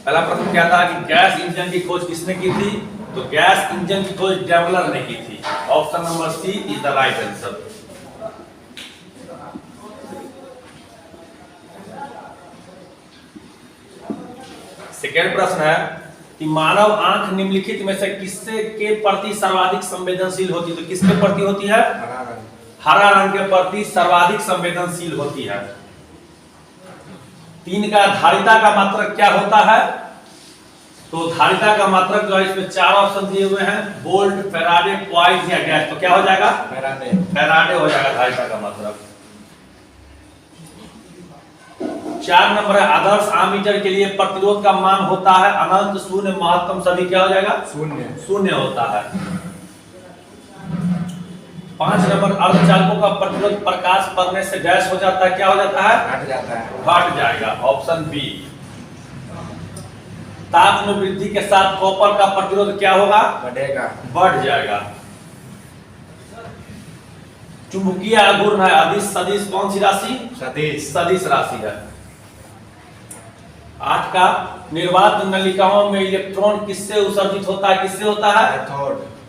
पहला प्रश्न क्या था कि गैस इंजन की खोज किसने की थी? तो गैस इंजन की खोज डेवलर ने की थी। Option number C is the right answer. Second प्रश्न है कि मानव आंख निम्नलिखित में से किससे के प्रति सर्वाधिक संवेदनशील होती है? तो किसके प्रति होती है? हरा रंग के प्रति सर्वाधिक संवेदनशील होती है। 3 का धारिता का मात्रक क्या होता है? तो धारिता का मात्रक जो है इसमें 4 ऑप्शन दिए हुए हैं, वोल्ट, फैराडे, पॉइंट या गैस। तो क्या हो जाएगा? फैराडे हो जाएगा धारिता का मात्रक। 4 नंबर है आदर्श आमीटर के लिए प्रतिरोध का मान होता है अनंत, शून्य, महत्तम, सभी। क्या हो जाएगा? शून्य होता है। 5 नंबर अर्धचालकों का प्रतिरोध प्रकाश पड़ने से डैश हो जाता है। क्या हो जाता है? घट जाएगा। Option B. ताप में वृद्धि के साथ कॉपर का प्रतिरोध क्या होगा? बढ़ जाएगा। चुंबकीय आघूर्ण है अदिश सदिश कौन सी राशि? सदिश राशि है। 8 का निर्वात नलिकाओं में इलेक्ट्रॉन किससे उत्सर्जित होता है? किससे होता है?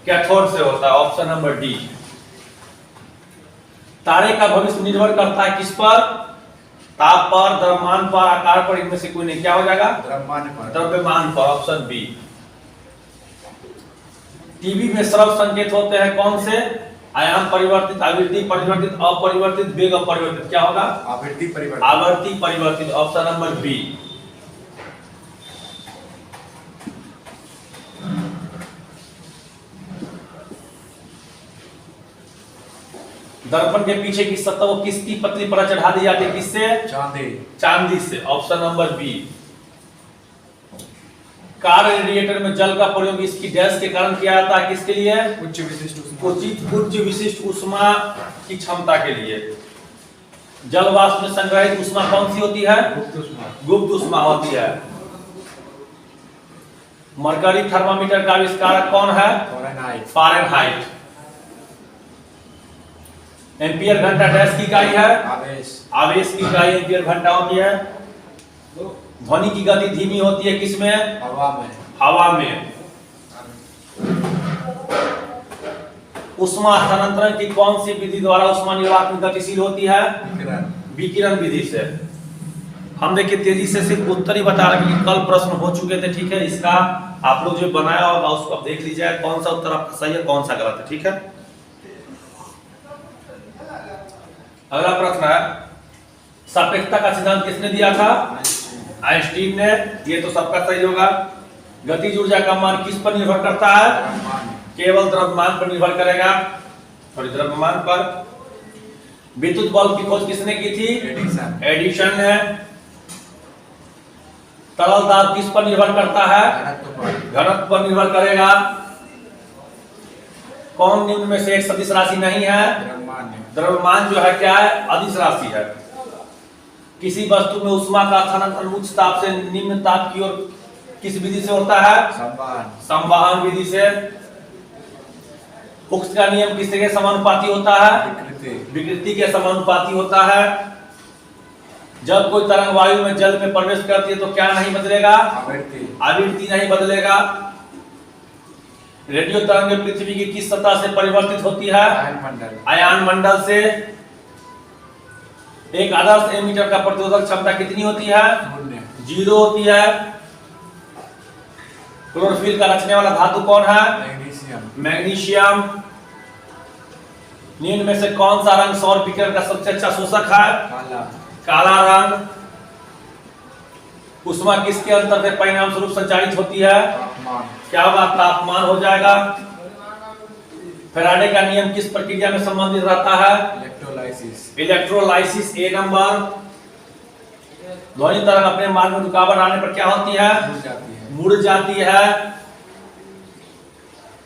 कैथोड से होता है। Option number D. तारे का भविष्य निर्भर करता है किस पर? ताप पर, द्रव्यमान पर, आकार पर, इनमें से कोई नहीं। क्या हो जाएगा? द्रव्यमान पर। Option B. टीवी में स्रव संकेत होते हैं कौन से? आयाम परिवर्तित, आवृत्ति परिवर्तित, अपरिवर्तित, वेग अपरिवर्तित। क्या होगा? आवर्ती परिवर्तित। Option number B. दर्पण के पीछे की सतह को किसकी पतली परत चढ़ा दी जाती है? किससे? चांदी से। Option number B. Car radiator में जल का प्रयोग इसकी डैश के कारण किया जाता है? किसके लिए? उच्च विशिष्ट ऊष्मा की क्षमता के लिए। जल वाष्प में संग्रहित ऊष्मा कौन सी होती है? गुप्त ऊष्मा होती है। मरकरी थर्मामीटर का आविष्कारक कौन है? फारेनहाइट। एम्पियर घंटा डैश की इकाई है? आवेश की इकाई एम्पियर घंटा होती है। ध्वनि की गति धीमी होती है किसमें? हवा में। ऊष्मा स्थानांतरण की कौन सी विधि द्वारा ऊष्मा निर्वात में गतिशील होती है? विकिरण विधि से। हम देखिए तेजी से सिर्फ उत्तर ही बता रहे हैं, कल प्रश्न हो चुके थे। ठीक है, इसका आप लोग जो बनाया होगा उसको आप देख लीजिए कौन सा उत्तर आपका सही है कौन सा गलत है। ठीक है, अगला प्रश्न है सापेक्षता का सिद्धांत किसने दिया था? आइंस्टीन ने। ये तो सबका सही होगा। गतिज ऊर्जा का मान किस पर निर्भर करता है? केवल द्रव्यमान पर निर्भर करेगा, और द्रव्यमान पर। विद्युत बल्ब की खोज किसने की थी? एडिसन ने। तरल दाब किस पर निर्भर करता है? घनत्व पर निर्भर करेगा। कौन निम्न में से एक सदिश राशि नहीं है? द्रव्यमान जो है क्या है? अदिश राशि है। किसी वस्तु में ऊष्मा का स्थानांतरण उच्च ताप से निम्न ताप की ओर किस विधि से होता है? संवहन विधि से। हुक्स का नियम किसके समानुपाती होता है? विकृति के समानुपाती होता है। जब कोई तरंग वायु में जल में प्रवेश करती है तो क्या नहीं बदलेगा? आवृत्ति नहीं बदलेगा। रेडियो तरंग पृथ्वी की किस सतह से परिवर्तित होती है? आयन मंडल से। एक आदर्श एमीटर का प्रतिरोधक क्षमता कितनी होती है? 0 होती है। क्लोरोफिल का रचने वाला धातु कौन है? मैग्नीशियम। निम्न में से कौन सा रंग सौर विकिरण का सबसे अच्छा शोषक है? काला रंग। ऊष्मा किसके अंतर से परिणाम स्वरूप संचारित होती है? क्या होगा? तापमान हो जाएगा। फैराडे का नियम किस प्रक्रिया में संबंधित रहता है? इलेक्ट्रोलाइसिस। ए नंबर। ध्वनि तरंग अपने मार्ग में रुकावट आने पर क्या होती है? मुड़ जाती है।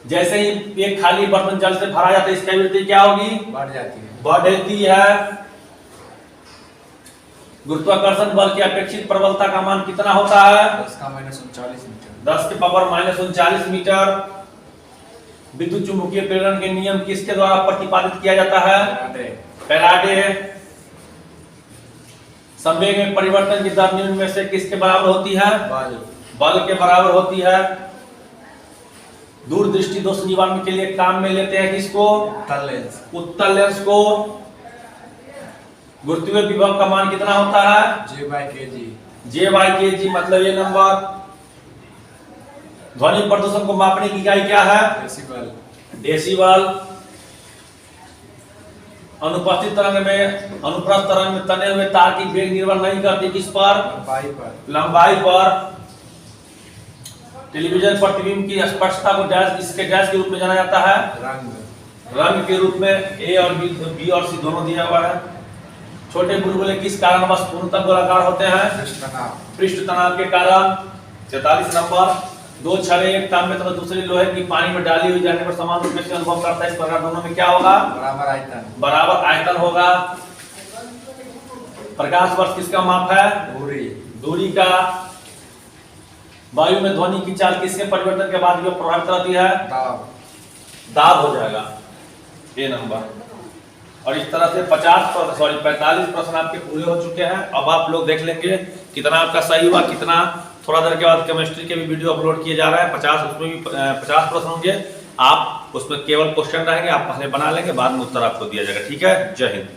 जैसे ही एक खाली बर्तन जल से भरा जाता है इसकी आवृत्ति क्या होगी? बढ़ती है। गुरुत्वाकर्षण बल की अपेक्षित प्रबलता का मान कितना होता है? 10 की पावर -39 मीटर। विद्युत चुंबकीय प्रेरण के नियम किसके द्वारा प्रतिपादित किया जाता है? फैराडे। संवेग में परिवर्तन की दर निम्न में से किसके बराबर होती है? बल के बराबर होती है। दूरदृष्टि दोष निवारण के लिए काम में लेते हैं किसको? उत्तल लेंस को। गुरुत्वीय विभव का मान कितना होता है? J/kg मतलब ये नंबर। ध्वनि प्रदूषण को मापने की इकाई क्या है? डेसिबल। अनुपस्थित तरंग में, अनुप्रस्थ तरंग में तने हुए तार की वेग निर्भर नहीं करती किस पर? लंबाई पर। टेलीविजन प्रतिबिंब की स्पष्टता को डैश, इसके डैश के रूप में जाना जाता है? रंग के रूप में। ए और बी और सी दोनों दिया हुआ है। छोटे बुलबुले किस कारणवश पूर्णतः गोलाकार होते हैं? पृष्ठ तनाव के कारण। 44 नंबर। दो छड़े एक तांबे तथा दूसरी लोहे की पानी में डाली हुई जाने पर समान रूप से अनुभव करता है, इस प्रकार दोनों में क्या होगा? बराबर आयतन होगा। प्रकाश वर्ष किसका माप है? दूरी का। वायु में ध्वनि की चाल किसके परिवर्तन के बाद जो प्रभावित रहती है? दाब हो जाएगा। ए नंबर। और इस तरह से 45 प्रश्न आपके पूरे हो चुके हैं। अब आप लोग देख लेंगे कितना आपका सही हुआ, कितना। थोड़ा देर के बाद केमिस्ट्री के भी वीडियो अपलोड किए जा रहे हैं, 50, उसमें भी 50 प्रश्न होंगे। आप उसमें केवल क्वेश्चन रहेंगे, आप पहले बना लेंगे, बाद में उत्तर आपको दिया जाएगा। ठीक है, जय हिंद।